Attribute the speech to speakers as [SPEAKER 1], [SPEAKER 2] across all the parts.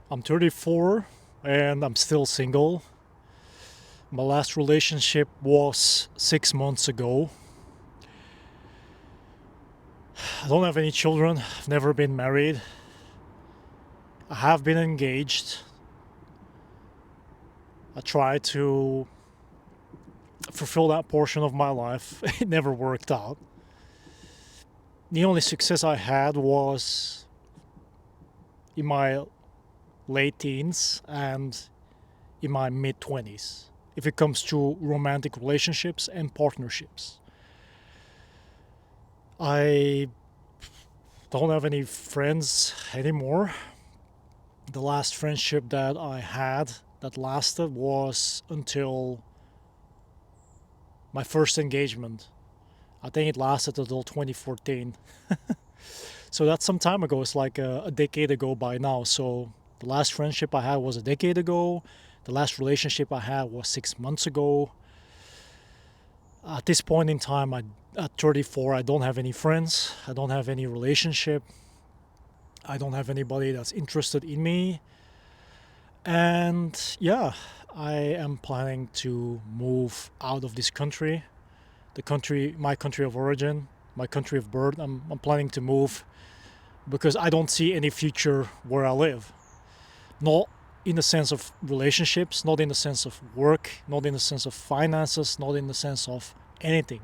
[SPEAKER 1] I'm 34 and I'm still single. My last relationship was 6 months ago. I don't have any children. I've never been married. I have been engaged. I tried to fulfill that portion of my life. It never worked out. The only success I had was in my late teens and in my mid 20s if it comes to romantic relationships and partnerships. I don't have any friends anymore. The last friendship that I had that lasted was until my first engagement. I think it lasted until 2014. So that's some time ago. It's like a decade ago by now. So the last friendship I had was a decade ago. The last relationship I had was 6 months ago. At this point in time, at 34, I don't have any friends. I don't have any relationship. I don't have anybody that's interested in me. And yeah, I am planning to move out of this country, my country of origin, my country of birth. I'm planning to move because I don't see any future where I live. Not in the sense of relationships, not in the sense of work, not in the sense of finances, not in the sense of anything.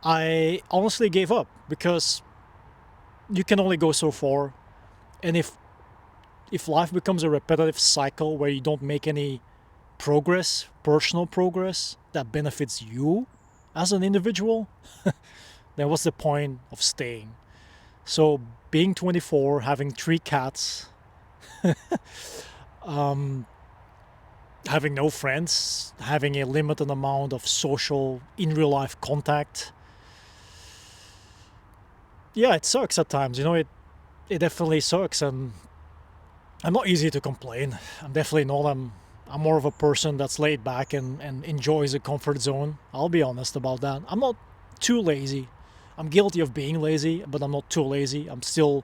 [SPEAKER 1] I honestly gave up because you can only go so far. And if life becomes a repetitive cycle where you don't make any progress, personal progress that benefits you as an individual, then what's the point of staying? So being 24, having 3 cats, having no friends, having a limited amount of social in real life contact, yeah, it sucks at times. It definitely sucks, and I'm not easy to complain. I'm definitely not. I'm more of a person that's laid back and enjoys a comfort zone. I'll be honest about that. I'm not too lazy. I'm guilty of being lazy, but I'm not too lazy. I'm still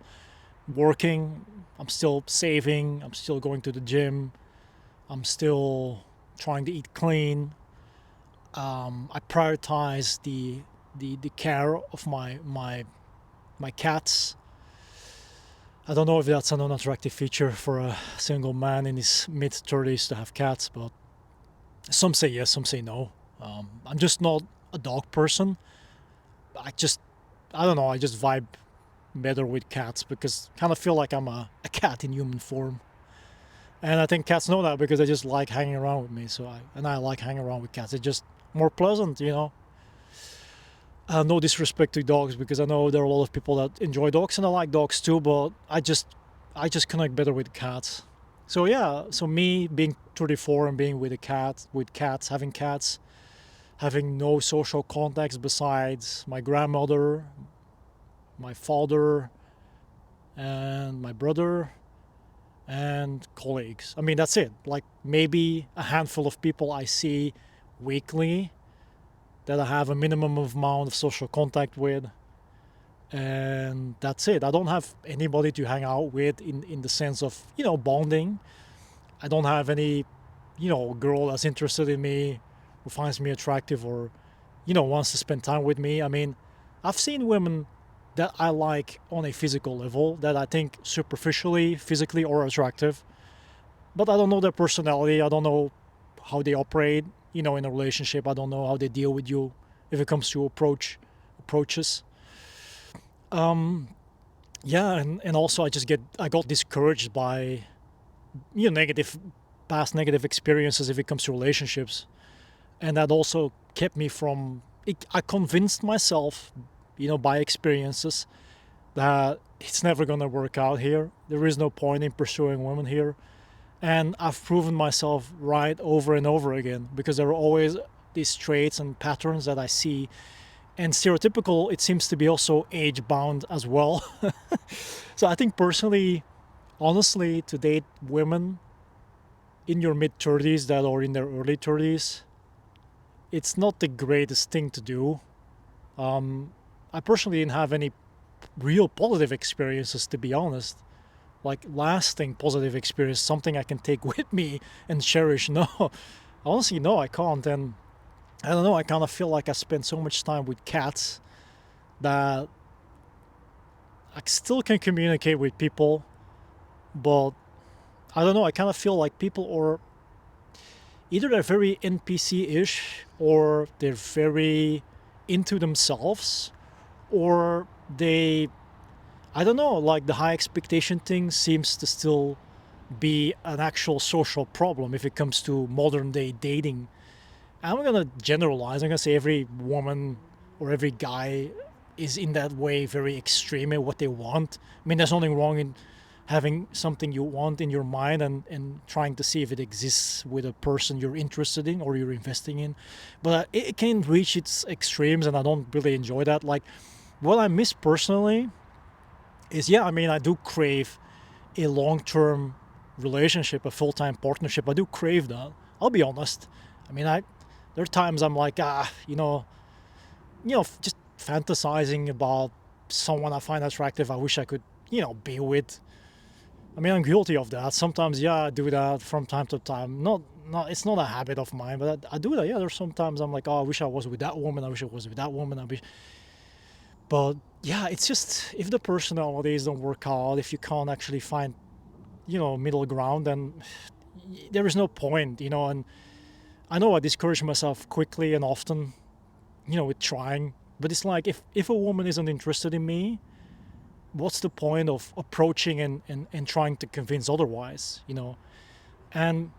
[SPEAKER 1] working. I'm still saving. I'm still going to the gym. I'm still trying to eat clean. I prioritize the care of my cats. I don't know if that's an unattractive feature for a single man in his mid 30s to have cats, but some say yes, some say no. I'm just not a dog person. I just, I don't know, I just vibe better with cats because I kind of feel like I'm a cat in human form. And I think cats know that because they just like hanging around with me. I like hanging around with cats. It's just more pleasant. No disrespect to dogs because I know there are a lot of people that enjoy dogs and I like dogs too, but I just connect better with cats. So yeah, so me being 34 and being with cats, having no social contacts besides my grandmother, my father, and my brother and colleagues. I mean, that's it. Like maybe a handful of people I see weekly that I have a minimum amount of social contact with, and that's it. I don't have anybody to hang out with in the sense of bonding. I don't have any girl that's interested in me, who finds me attractive, or wants to spend time with me. I mean, I've seen women that I like on a physical level that I think superficially physically are attractive, but I don't know their personality. I don't know how they operate in a relationship. I don't know how they deal with you if it comes to approaches. Yeah, and also I got discouraged by negative past negative experiences if it comes to relationships, and that also kept me from it. I convinced myself by experiences that it's never going to work out here. There is no point in pursuing women here, and I've proven myself right over and over again because there are always these traits and patterns that I see, and stereotypical, it seems to be also age bound as well. So I think personally, honestly, to date women in your mid 30s that are in their early 30s, it's not the greatest thing to do. I personally didn't have any real positive experiences, to be honest. like lasting positive experience, something I can take with me and cherish. No, honestly, no, I can't. And I don't know, I kind of feel like I spend so much time with cats that I still can communicate with people, but I don't know, I kind of feel like people are either they're very NPC-ish or they're very into themselves, or they, I don't know, like the high expectation thing seems to still be an actual social problem if it comes to modern day dating. I'm gonna generalize. I'm gonna say every woman or every guy is in that way very extreme at what they want. I mean, there's nothing wrong in having something you want in your mind and trying to see if it exists with a person you're interested in or you're investing in. But it can reach its extremes, and I don't really enjoy that. Like, what I miss personally is, yeah, I mean, I do crave a long term relationship, a full time partnership. I do crave that. I'll be honest. I mean, there are times I'm like, just fantasizing about someone I find attractive. I wish I could, be with. I mean, I'm guilty of that. Sometimes, yeah, I do that from time to time. Not, it's not a habit of mine, but I do that. Yeah, there's sometimes I'm like, oh, I wish I was with that woman. I wish I was with that woman. But yeah, it's just if the personalities don't work out, if you can't actually find, middle ground, then there is no point, And I know I discourage myself quickly and often, with trying. But it's like if a woman isn't interested in me, what's the point of approaching and trying to convince otherwise? And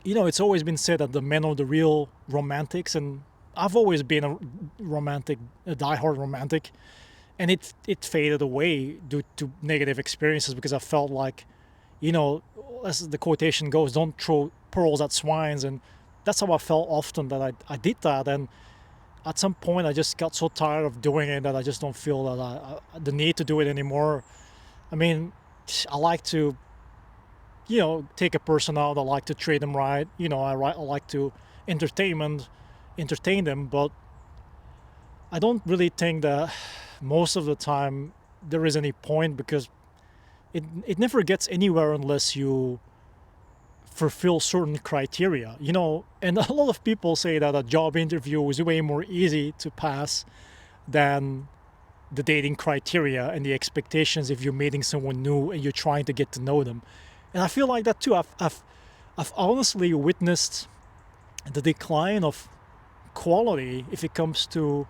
[SPEAKER 1] it's always been said that the men are the real romantics, and I've always been a romantic, a diehard romantic, and it faded away due to negative experiences because I felt like, as the quotation goes, don't throw pearls at swines, and that's how I felt often that I did that. And at some point I just got so tired of doing it that I just don't feel that the need to do it anymore. I mean, I like to, take a person out. I like to treat them right. I like to entertain them, but I don't really think that most of the time there is any point, because it never gets anywhere unless you fulfill certain criteria, and a lot of people say that a job interview is way more easy to pass than the dating criteria and the expectations if you're meeting someone new and you're trying to get to know them. And I feel like that too. I've honestly witnessed the decline of quality if it comes to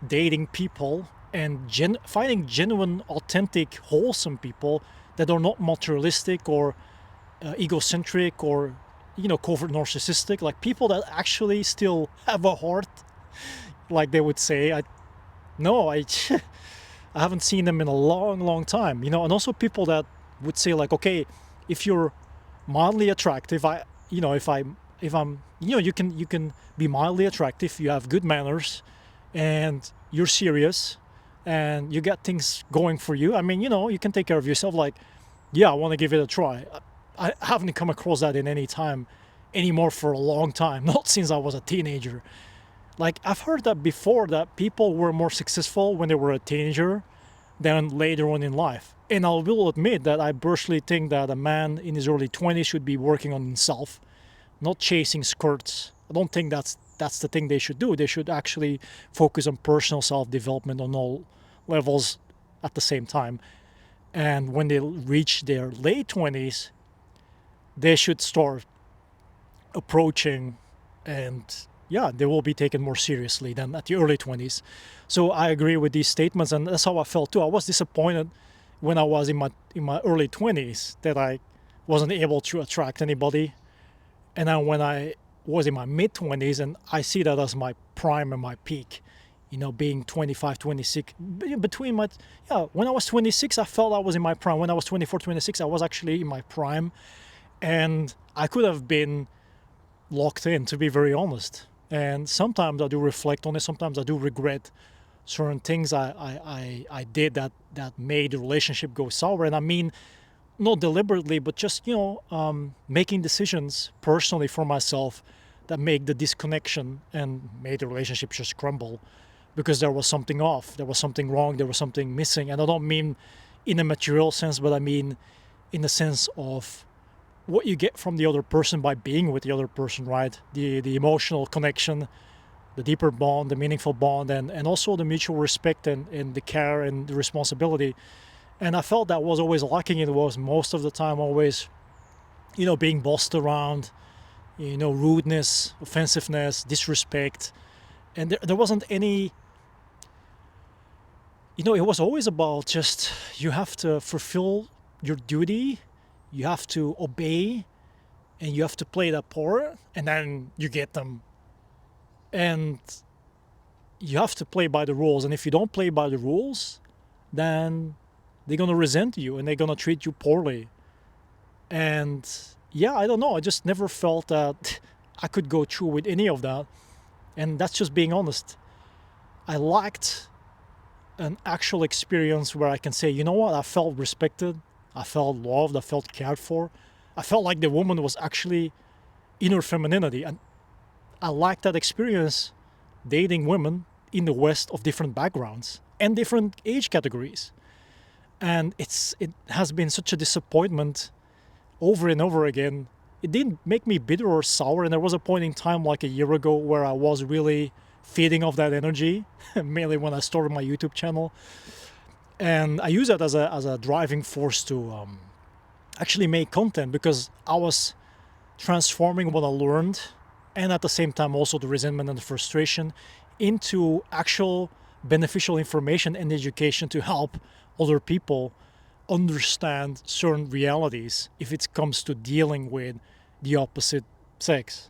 [SPEAKER 1] dating people and finding genuine, authentic, wholesome people that are not materialistic or egocentric or covert narcissistic, like people that actually still have a heart, like they would say. I I haven't seen them in a long time, and also people that would say like, okay, if you're mildly attractive, if I'm, you can be mildly attractive, you have good manners, and you're serious, and you got things going for you. I mean, you can take care of yourself. Like, yeah, I want to give it a try. I haven't come across that in any time anymore for a long time, not since I was a teenager. Like, I've heard that before, that people were more successful when they were a teenager than later on in life. And I will admit that I personally think that a man in his early 20s should be working on himself, not chasing skirts. I don't think that's the thing they should do. They should actually focus on personal self-development on all levels at the same time. And when they reach their late 20s, they should start approaching, and yeah, they will be taken more seriously than at the early 20s. So I agree with these statements, and that's how I felt too. I was disappointed when I was in my early 20s that I wasn't able to attract anybody. And then when I was in my mid 20s, and I see that as my prime and my peak, being 25, 26, between when I was 26, I felt I was in my prime. When I was 24, 26, I was actually in my prime. And I could have been locked in, to be very honest. And sometimes I do reflect on it. Sometimes I do regret certain things I did that made the relationship go sour. And I mean, not deliberately, but just, making decisions personally for myself that make the disconnection and made the relationship just crumble because there was something off, there was something wrong, there was something missing. And I don't mean in a material sense, but I mean in the sense of what you get from the other person by being with the other person, right? The emotional connection, the deeper bond, the meaningful bond, and also the mutual respect and the care and the responsibility. And I felt that was always lacking. It was most of the time always, being bossed around, rudeness, offensiveness, disrespect. And there wasn't any, it was always about just you have to fulfill your duty, you have to obey, and you have to play that part, and then you get them. And you have to play by the rules. And if you don't play by the rules, then they're going to resent you and they're going to treat you poorly. And yeah, I don't know. I just never felt that I could go through with any of that. And that's just being honest. I lacked an actual experience where I can say, you know what, I felt respected, I felt loved, I felt cared for. I felt like the woman was actually in her femininity. And I lacked that experience dating women in the West of different backgrounds and different age categories. And it has been such a disappointment over and over again. It didn't make me bitter or sour, and there was a point in time like a year ago where I was really feeding off that energy, mainly when I started my YouTube channel. And I use that as a driving force to actually make content, because I was transforming what I learned, and at the same time also the resentment and the frustration, into actual beneficial information and education to help other people understand certain realities if it comes to dealing with the opposite sex.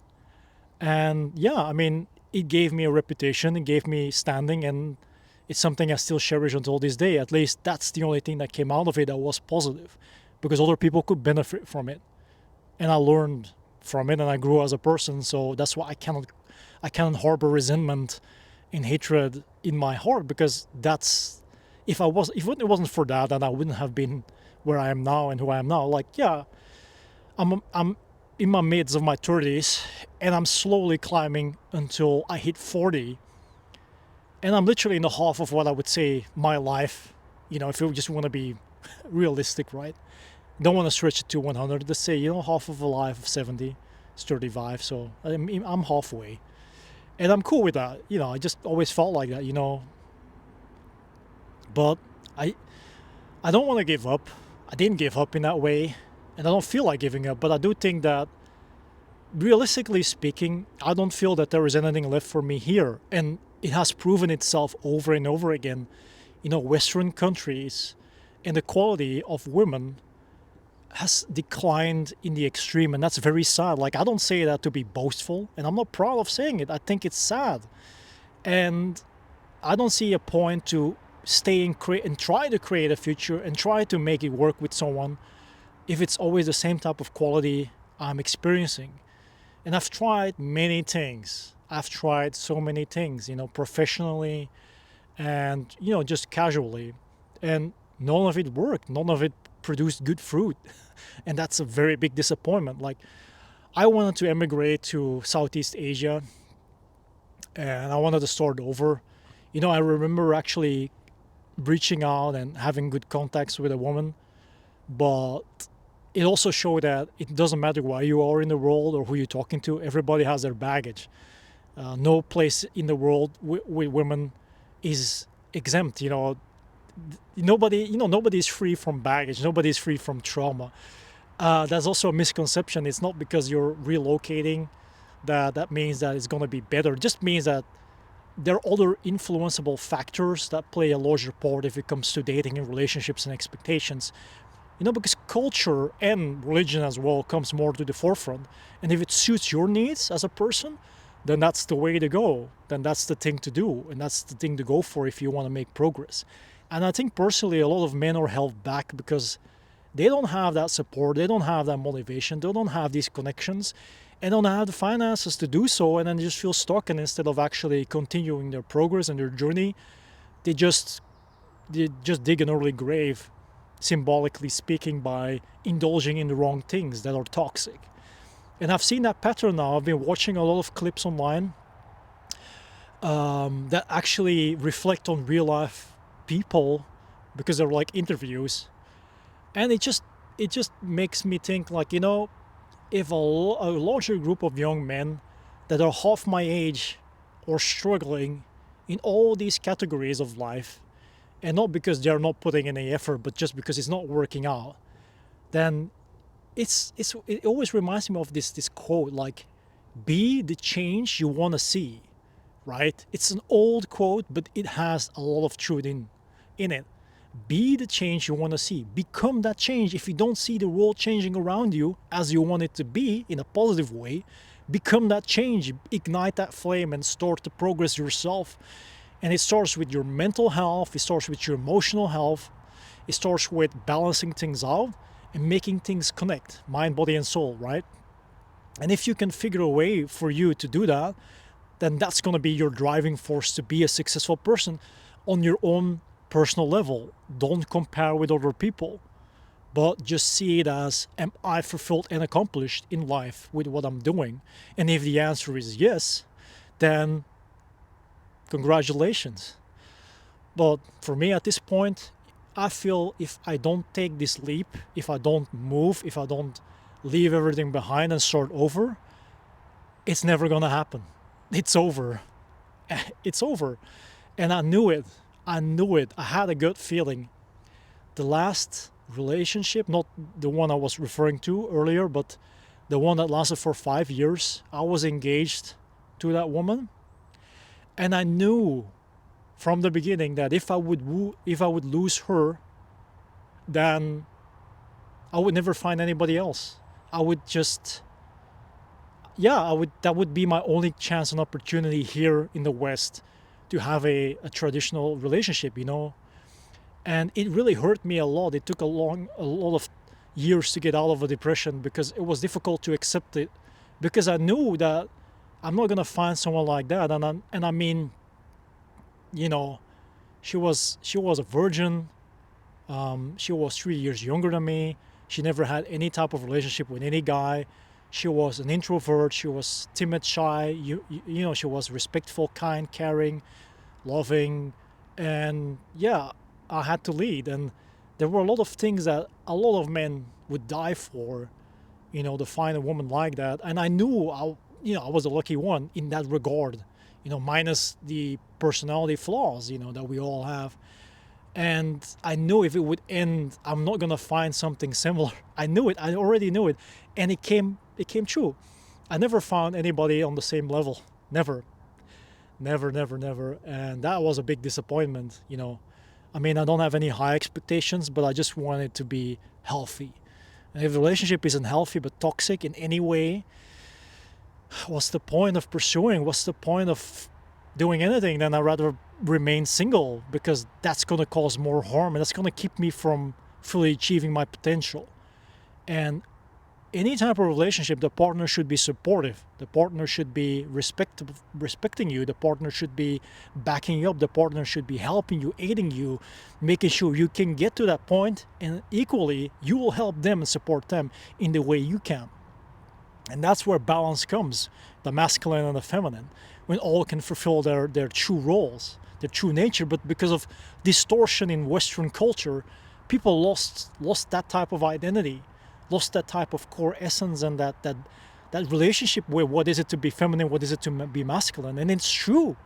[SPEAKER 1] And yeah, I mean, it gave me a reputation, it gave me standing, and it's something I still cherish until this day. At least that's the only thing that came out of it that was positive, because other people could benefit from it. And I learned from it and I grew as a person. So that's why I cannot harbor resentment and hatred in my heart, because that's, if it wasn't for that, then I wouldn't have been where I am now and who I am now. Like, yeah, I'm in my midst of my 30s, and I'm slowly climbing until I hit 40. And I'm literally in the half of what I would say my life, if you just want to be realistic, right? Don't want to stretch it to 100. Let's say, half of a life of 70 is 35. So I'm halfway. And I'm cool with that. I just always felt like that, But I don't want to give up. I didn't give up in that way, and I don't feel like giving up. But I do think that, realistically speaking, I don't feel that there is anything left for me here. And it has proven itself over and over again. Western countries and the quality of women has declined in the extreme, and that's very sad. Like, I don't say that to be boastful, and I'm not proud of saying it. I think it's sad. And I don't see a point to stay and try to create a future and try to make it work with someone if it's always the same type of quality I'm experiencing. And I've tried many things. I've tried so many things, professionally and, just casually. And none of it worked. None of it produced good fruit. And that's a very big disappointment. Like, I wanted to emigrate to Southeast Asia, and I wanted to start over. I remember actually reaching out and having good contacts with a woman, but it also showed that it doesn't matter where you are in the world or who you're talking to. Everybody has their baggage. No place in the world with women is exempt. Nobody is free from baggage. Nobody is free from trauma. That's also a misconception. It's not because you're relocating that means that it's going to be better. It just means that there are other influenceable factors that play a larger part if it comes to dating and relationships and expectations. Because culture and religion as well comes more to the forefront. And if it suits your needs as a person, then that's the way to go. Then that's the thing to do. And that's the thing to go for if you want to make progress. And I think personally, a lot of men are held back because they don't have that support. They don't have that motivation. They don't have these connections. And don't have the finances to do so, and then they just feel stuck. And instead of actually continuing their progress and their journey, they just dig an early grave, symbolically speaking, by indulging in the wrong things that are toxic. And I've seen that pattern now. I've been watching a lot of clips online that actually reflect on real life people because they're like interviews. And it just makes me think, like, if a larger group of young men that are half my age are struggling in all these categories of life, and not because they're not putting any effort, but just because it's not working out, then it always reminds me of this quote, like, be the change you want to see, right? It's an old quote, but it has a lot of truth in it. Be the change you want to see. Become that change. If you don't see the world changing around you as you want it to be in a positive way, become that change. Ignite that flame and start to progress yourself. And it starts with your mental health. It starts with your emotional health. It starts with balancing things out and making things connect, mind, body, and soul, right? And if you can figure a way for you to do that, then that's going to be your driving force to be a successful person on your own personal level. Don't compare with other people, but just see it as, am I fulfilled and accomplished in life with what I'm doing? And if the answer is yes, then congratulations. But for me at this point, I feel if I don't take this leap, if I don't move, if I don't leave everything behind and start over, it's never gonna happen. It's over. It's over. And I knew it. I knew it. I had a good feeling. The last relationship, not the one I was referring to earlier, but the one that lasted for 5 years, I was engaged to that woman. And I knew from the beginning that if I would lose her, then I would never find anybody else. I would just, that would be my only chance and opportunity here in the West to have a traditional relationship, And it really hurt me a lot. It took a lot of years to get out of a depression, because it was difficult to accept it, because I knew that I'm not gonna find someone like that. And I mean, she was a virgin. She was 3 years younger than me. She never had any type of relationship with any guy. She was an introvert. She was timid, shy. She was respectful, kind, caring, loving, and I had to lead. And there were a lot of things that a lot of men would die for, to find a woman like that. And I knew I was a lucky one in that regard, minus the personality flaws, that we all have. And I knew if it would end, I'm not gonna find something similar. I knew it. I already knew it, and it came true. I never found anybody on the same level. Never, never, never, never. And that was a big disappointment. I mean, I don't have any high expectations, but I just want it to be healthy. And if the relationship isn't healthy but toxic in any way, what's the point of pursuing? What's the point of doing anything? Then I'd rather remain single, because that's going to cause more harm, and that's going to keep me from fully achieving my potential. And any type of relationship, the partner should be supportive. The partner should be respecting you. The partner should be backing you up. The partner should be helping you, aiding you, making sure you can get to that point, and equally, you will help them and support them in the way you can. And that's where balance comes, the masculine and the feminine, when all can fulfill their true roles, their true nature. But because of distortion in Western culture, people lost that type of identity, lost that type of core essence, and that relationship where what is it to be feminine, what is it to be masculine. And it's true.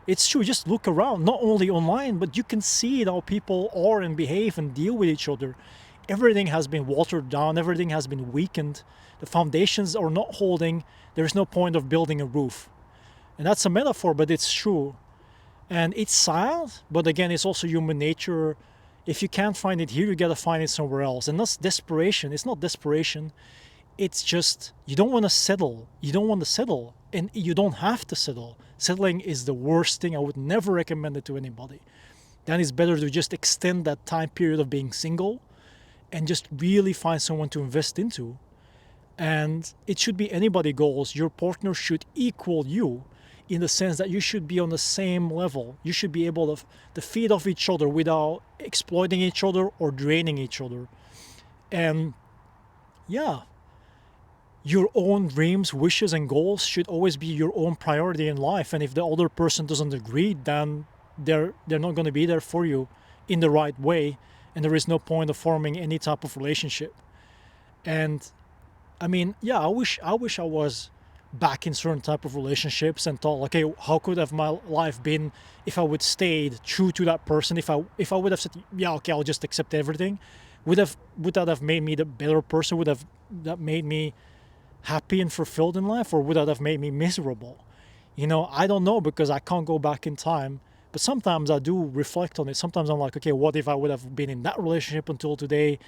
[SPEAKER 1] It's true. Just look around, not only online, but you can see it, how people are and behave and deal with each other. Everything has been watered down. Everything has been weakened. The foundations are not holding. There's no point of building a roof. And that's a metaphor, but it's true. And it's sad, but again, it's also human nature. If you can't find it here, you gotta find it somewhere else. And that's desperation. It's not desperation. It's just, you don't want to settle. You don't want to settle. And you don't have to settle. Settling is the worst thing. I would never recommend it to anybody. Then it's better to just extend that time period of being single and just really find someone to invest into. And it should be anybody's goals. Your partner should equal you, in the sense that you should be on the same level. You should be able to feed off each other without exploiting each other or draining each other. And your own dreams, wishes, and goals should always be your own priority in life. And if the other person doesn't agree, then they're not going to be there for you in the right way, and there is no point of forming any type of relationship. And I mean, yeah, I wish I was back in certain type of relationships and thought, okay, how could have my life been if I would stayed true to that person? If I would have said, yeah, okay, I'll just accept everything, would that have made me the better person? Would have that made me happy and fulfilled in life, or would that have made me miserable? I don't know, because I can't go back in time. But sometimes I do reflect on it. Sometimes I'm like, okay, what if I would have been in that relationship until today?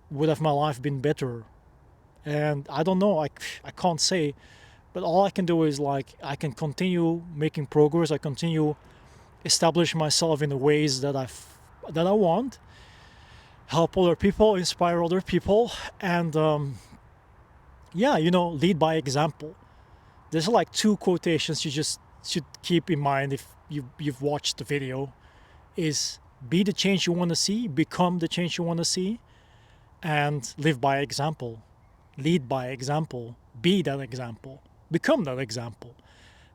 [SPEAKER 1] Would have my life been better? And I don't know. I can't say. But all I can do is, like, I can continue making progress. I continue establish myself in the ways that I want, help other people, inspire other people, and yeah, lead by example. There's like two quotations you just should keep in mind if you've watched the video: is be the change you want to see, become the change you want to see, and live by example. Lead by example, be that example, become that example,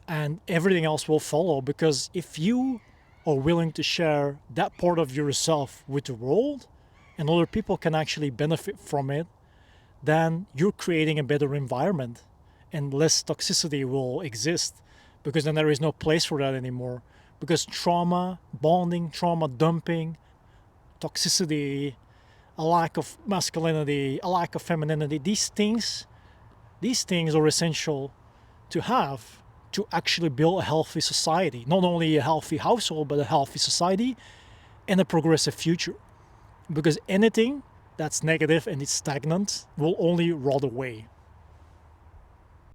[SPEAKER 1] and everything else will follow. Because if you are willing to share that part of yourself with the world, and other people can actually benefit from it, then you're creating a better environment, and less toxicity will exist, because then there is no place for that anymore. Because trauma bonding, trauma dumping, toxicity, a lack of masculinity, a lack of femininity, these things are essential to have to actually build a healthy society. Not only a healthy household, but a healthy society and a progressive future. Because anything that's negative and it's stagnant will only rot away.